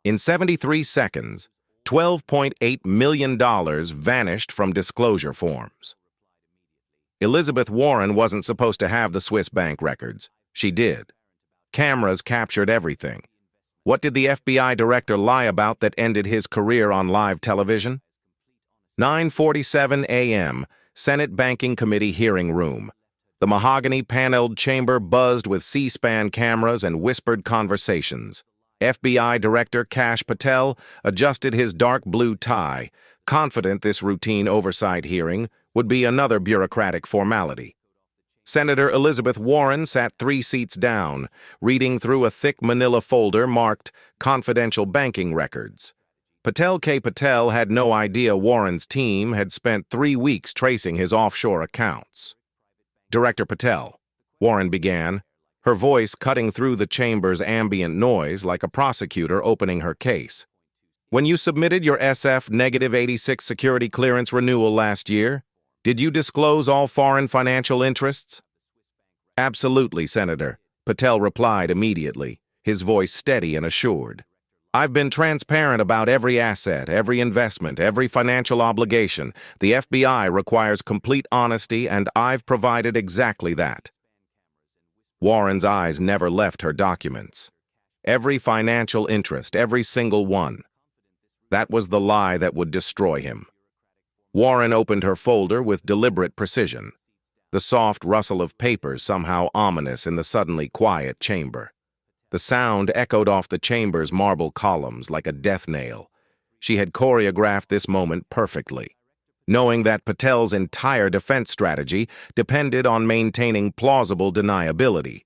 In 73 seconds, $12.8 million vanished from disclosure forms. Elizabeth Warren wasn't supposed to have the Swiss bank records. She did. Cameras captured everything. What did the FBI director lie about that ended his career on live television? 9:47 a.m., Senate Banking Committee hearing room. The mahogany-paneled chamber buzzed with C-SPAN cameras and whispered conversations. FBI Director Patel adjusted his dark blue tie, confident this routine oversight hearing would be another bureaucratic formality. Senator Elizabeth Warren sat 3 seats down, reading through a thick manila folder marked Confidential Banking Records. Patel had no idea Warren's team had spent 3 weeks tracing his offshore accounts. Director Patel, Warren began, her voice cutting through the chamber's ambient noise like a prosecutor opening her case. When you submitted your SF-86 security clearance renewal last year, did you disclose all foreign financial interests? Absolutely, Senator, Patel replied immediately, his voice steady and assured. I've been transparent about every asset, every investment, every financial obligation. The FBI requires complete honesty, and I've provided exactly that. Warren's eyes never left her documents. Every financial interest, every single one. That was the lie that would destroy him. Warren opened her folder with deliberate precision, the soft rustle of papers somehow ominous in the suddenly quiet chamber. The sound echoed off the chamber's marble columns like a death knell. She had choreographed this moment perfectly, knowing that Patel's entire defense strategy depended on maintaining plausible deniability.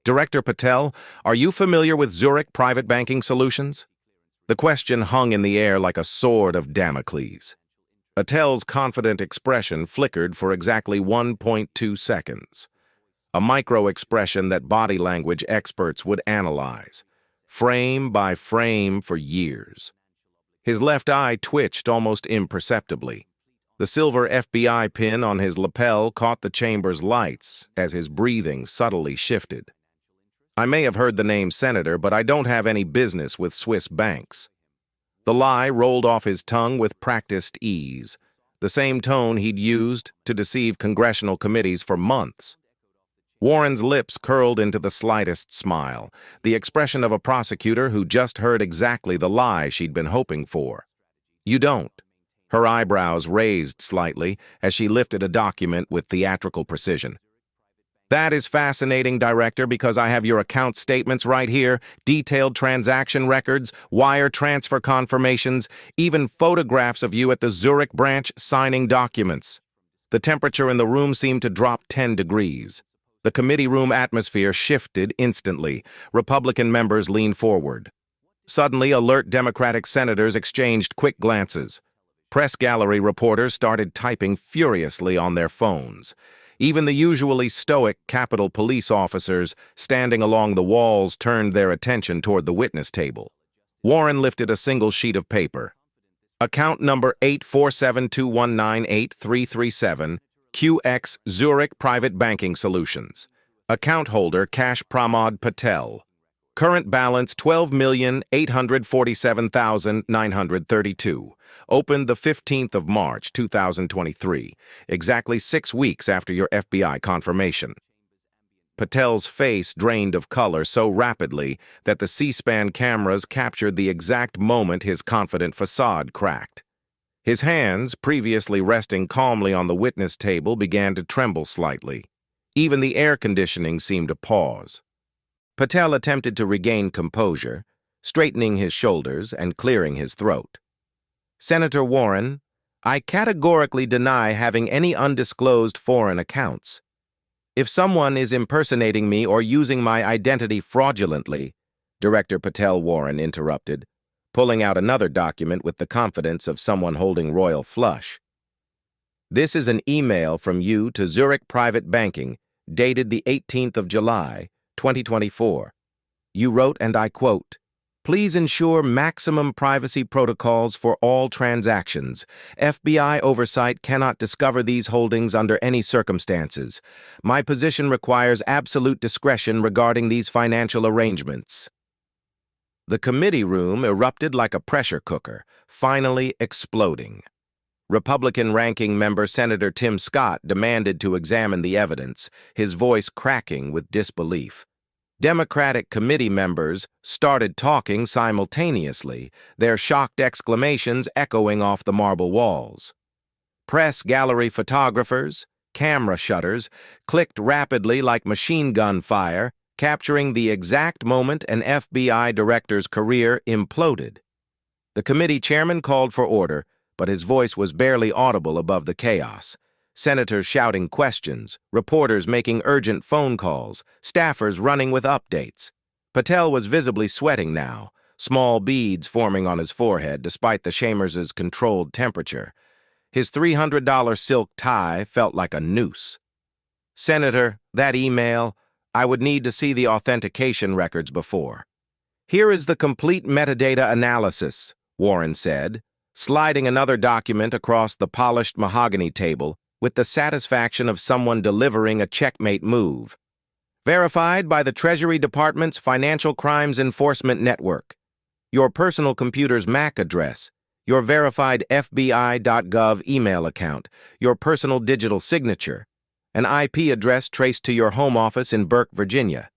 Director Patel, are you familiar with Zurich Private Banking Solutions? The question hung in the air like a sword of Damocles. Patel's confident expression flickered for exactly 1.2 seconds. A micro-expression that body language experts would analyze, frame by frame for years. His left eye twitched almost imperceptibly. The silver FBI pin on his lapel caught the chamber's lights as his breathing subtly shifted. I may have heard the name Senator, but I don't have any business with Swiss banks. The lie rolled off his tongue with practiced ease, the same tone he'd used to deceive congressional committees for months. Warren's lips curled into the slightest smile, the expression of a prosecutor who just heard exactly the lie she'd been hoping for. You don't. Her eyebrows raised slightly as she lifted a document with theatrical precision. That is fascinating, Director, because I have your account statements right here, detailed transaction records, wire transfer confirmations, even photographs of you at the Zurich branch signing documents. The temperature in the room seemed to drop 10 degrees. The committee room atmosphere shifted instantly. Republican members leaned forward. Suddenly, alert Democratic senators exchanged quick glances. Press gallery reporters started typing furiously on their phones. Even the usually stoic Capitol Police officers standing along the walls turned their attention toward the witness table. Warren lifted a single sheet of paper. Account number 84721983337, QX Zurich Private Banking Solutions. Account holder Cash Pramod Patel. Current balance $12,847,932. Opened the 15th of March, 2023, exactly 6 weeks after your FBI confirmation. Patel's face drained of color so rapidly that the C-SPAN cameras captured the exact moment his confident facade cracked. His hands, previously resting calmly on the witness table, began to tremble slightly. Even the air conditioning seemed to pause. Patel attempted to regain composure, straightening his shoulders and clearing his throat. Senator Warren, I categorically deny having any undisclosed foreign accounts. If someone is impersonating me or using my identity fraudulently, Director Patel Warren interrupted, pulling out another document with the confidence of someone holding royal flush. This is an email from you to Zurich Private Banking, dated the 18th of July, 2024. You wrote, and I quote, "Please ensure maximum privacy protocols for all transactions. FBI oversight cannot discover these holdings under any circumstances. My position requires absolute discretion regarding these financial arrangements." The committee room erupted like a pressure cooker, finally exploding. Republican Ranking Member Senator Tim Scott demanded to examine the evidence, his voice cracking with disbelief. Democratic committee members started talking simultaneously, their shocked exclamations echoing off the marble walls. Press gallery photographers, camera shutters, clicked rapidly like machine gun fire, capturing the exact moment an FBI director's career imploded. The committee chairman called for order, but his voice was barely audible above the chaos. Senators shouting questions, reporters making urgent phone calls, staffers running with updates. Patel was visibly sweating now, small beads forming on his forehead despite the Chambers's controlled temperature. His $300 silk tie felt like a noose. "Senator, that email, I would need to see the authentication records before." "Here is the complete metadata analysis," Warren said, sliding another document across the polished mahogany table with the satisfaction of someone delivering a checkmate move. "Verified by the Treasury Department's Financial Crimes Enforcement Network. Your personal computer's MAC address, your verified FBI.gov email account, your personal digital signature, an IP address traced to your home office in Burke, Virginia.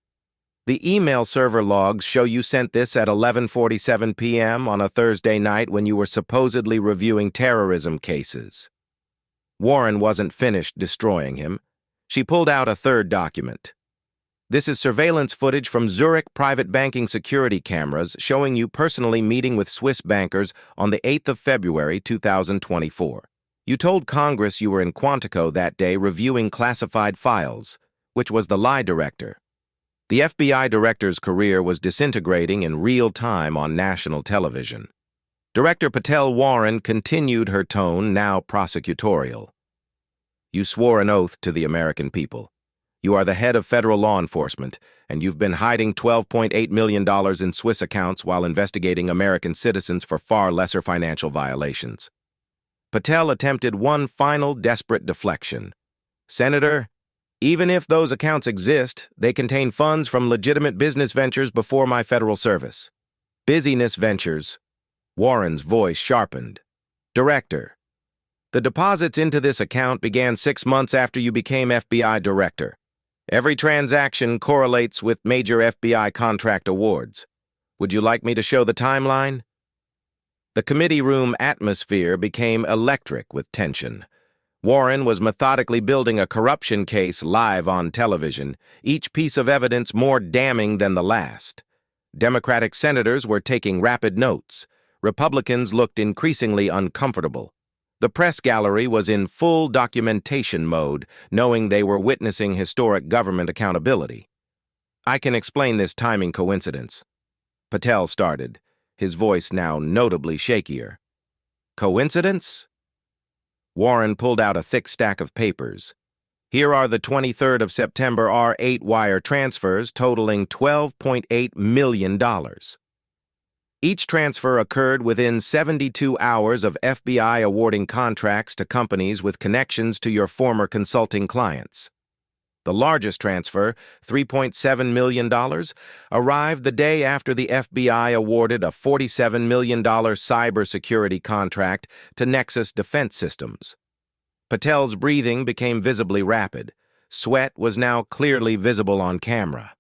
The email server logs show you sent this at 11:47 p.m. on a Thursday night when you were supposedly reviewing terrorism cases." Warren wasn't finished destroying him. She pulled out a third document. "This is surveillance footage from Zurich private banking security cameras showing you personally meeting with Swiss bankers on the 8th of February 2024. You told Congress you were in Quantico that day reviewing classified files, which was the lie director. The FBI director's career was disintegrating in real time on national television. Director Patel Warren continued her tone, now prosecutorial. You swore an oath to the American people. You are the head of federal law enforcement, and you've been hiding $12.8 million in Swiss accounts while investigating American citizens for far lesser financial violations. Patel attempted one final desperate deflection. Senator, even if those accounts exist, they contain funds from legitimate business ventures before my federal service. Busyness ventures. Warren's voice sharpened. Director, the deposits into this account began 6 months after you became FBI director. Every transaction correlates with major FBI contract awards. Would you like me to show the timeline? The committee room atmosphere became electric with tension. Warren was methodically building a corruption case live on television, each piece of evidence more damning than the last. Democratic senators were taking rapid notes. Republicans looked increasingly uncomfortable. The press gallery was in full documentation mode, knowing they were witnessing historic government accountability. I can explain this timing coincidence. Patel started, his voice now notably shakier. Coincidence? Warren pulled out a thick stack of papers. Here are the 23rd of September R8 wire transfers totaling $12.8 million. Each transfer occurred within 72 hours of FBI awarding contracts to companies with connections to your former consulting clients. The largest transfer, $3.7 million, arrived the day after the FBI awarded a $47 million cybersecurity contract to Nexus Defense Systems. Patel's breathing became visibly rapid. Sweat was now clearly visible on camera.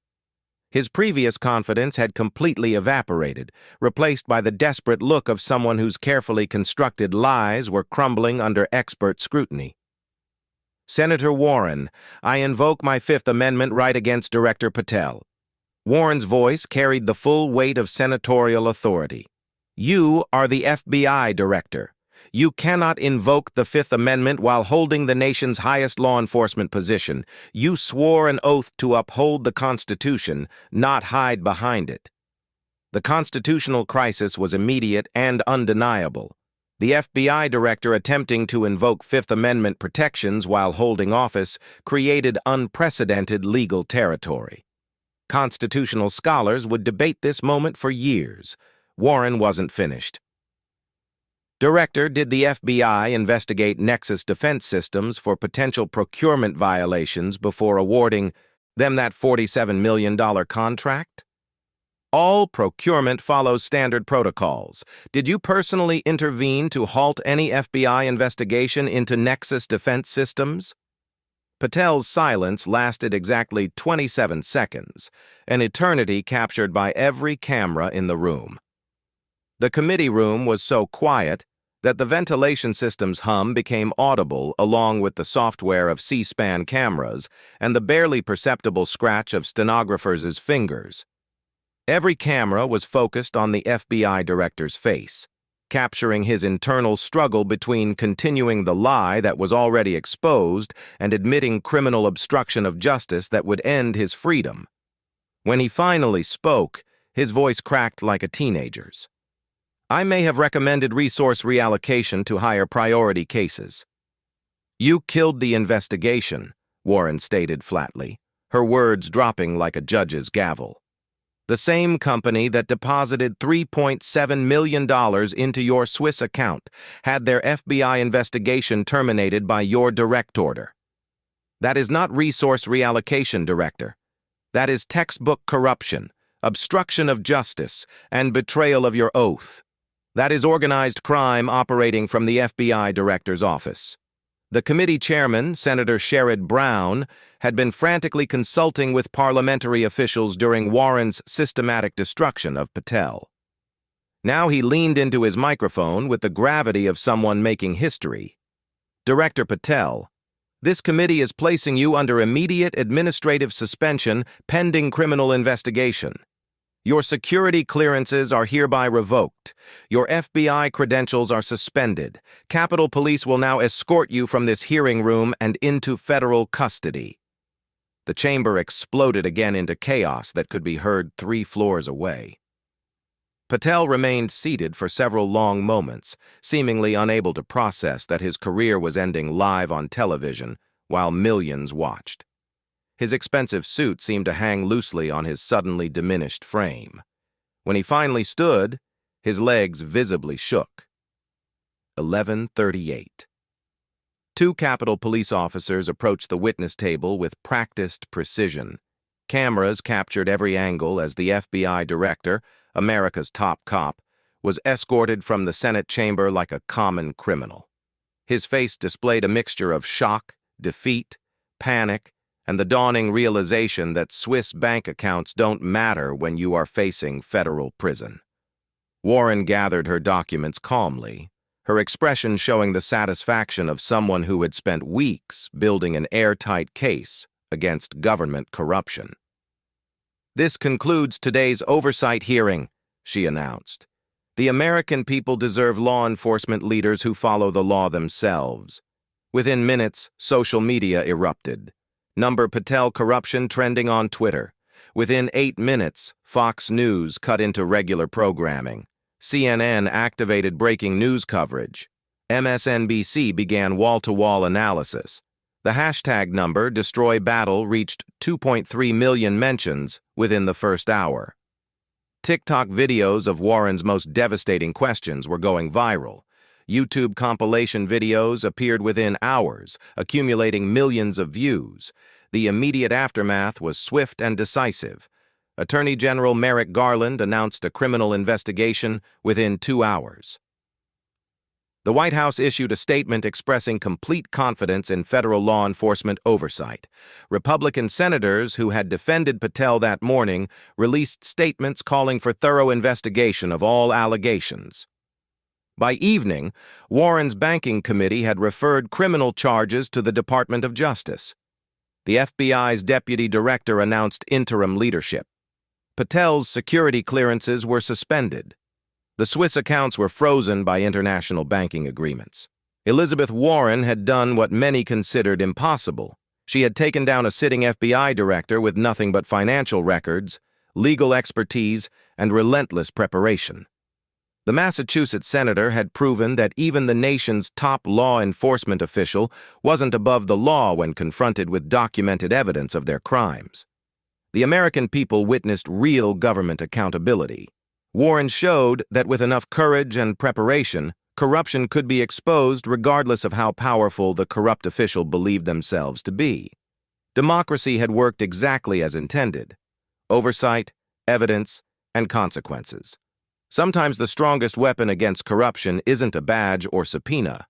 His previous confidence had completely evaporated, replaced by the desperate look of someone whose carefully constructed lies were crumbling under expert scrutiny. Senator Warren, I invoke my Fifth Amendment right against Director Patel. Warren's voice carried the full weight of senatorial authority. You are the FBI director. You cannot invoke the Fifth Amendment while holding the nation's highest law enforcement position. You swore an oath to uphold the Constitution, not hide behind it. The constitutional crisis was immediate and undeniable. The FBI director attempting to invoke Fifth Amendment protections while holding office created unprecedented legal territory. Constitutional scholars would debate this moment for years. Warren wasn't finished. Director, did the FBI investigate Nexus Defense Systems for potential procurement violations before awarding them that $47 million contract? All procurement follows standard protocols. Did you personally intervene to halt any FBI investigation into Nexus defense systems? Patel's silence lasted exactly 27 seconds, an eternity captured by every camera in the room. The committee room was so quiet that the ventilation system's hum became audible along with the software of C-SPAN cameras and the barely perceptible scratch of stenographers' fingers. Every camera was focused on the FBI director's face, capturing his internal struggle between continuing the lie that was already exposed and admitting criminal obstruction of justice that would end his freedom. When he finally spoke, his voice cracked like a teenager's. I may have recommended resource reallocation to higher priority cases. You killed the investigation, Warren stated flatly, her words dropping like a judge's gavel. The same company that deposited $3.7 million into your Swiss account had their FBI investigation terminated by your direct order. That is not resource reallocation, Director. That is textbook corruption, obstruction of justice, and betrayal of your oath. That is organized crime operating from the FBI Director's office. The committee chairman, Senator Sherrod Brown, had been frantically consulting with parliamentary officials during Warren's systematic destruction of Patel. Now he leaned into his microphone with the gravity of someone making history. Director Patel, this committee is placing you under immediate administrative suspension pending criminal investigation. Your security clearances are hereby revoked. Your FBI credentials are suspended. Capitol Police will now escort you from this hearing room and into federal custody. The chamber exploded again into chaos that could be heard 3 floors away. Patel remained seated for several long moments, seemingly unable to process that his career was ending live on television while millions watched. His expensive suit seemed to hang loosely on his suddenly diminished frame. When he finally stood, his legs visibly shook. 11:38. 2 Capitol Police officers approached the witness table with practiced precision. Cameras captured every angle as the FBI director, America's top cop, was escorted from the Senate chamber like a common criminal. His face displayed a mixture of shock, defeat, panic, and the dawning realization that Swiss bank accounts don't matter when you are facing federal prison. Warren gathered her documents calmly, her expression showing the satisfaction of someone who had spent weeks building an airtight case against government corruption. This concludes today's oversight hearing, she announced. The American people deserve law enforcement leaders who follow the law themselves. Within minutes, social media erupted. Number Patel corruption trending on Twitter. Within 8 minutes, Fox News cut into regular programming. CNN activated breaking news coverage. MSNBC began wall-to-wall analysis. The hashtag number #DestroyBattle reached 2.3 million mentions within the first hour. TikTok videos of Warren's most devastating questions were going viral. YouTube compilation videos appeared within hours, accumulating millions of views. The immediate aftermath was swift and decisive. Attorney General Merrick Garland announced a criminal investigation within 2 hours. The White House issued a statement expressing complete confidence in federal law enforcement oversight. Republican senators who had defended Patel that morning released statements calling for thorough investigation of all allegations. By evening, Warren's banking committee had referred criminal charges to the Department of Justice. The FBI's deputy director announced interim leadership. Patel's security clearances were suspended. The Swiss accounts were frozen by international banking agreements. Elizabeth Warren had done what many considered impossible. She had taken down a sitting FBI director with nothing but financial records, legal expertise, and relentless preparation. The Massachusetts senator had proven that even the nation's top law enforcement official wasn't above the law when confronted with documented evidence of their crimes. The American people witnessed real government accountability. Warren showed that with enough courage and preparation, corruption could be exposed regardless of how powerful the corrupt official believed themselves to be. Democracy had worked exactly as intended. Oversight, evidence, and consequences. Sometimes the strongest weapon against corruption isn't a badge or subpoena,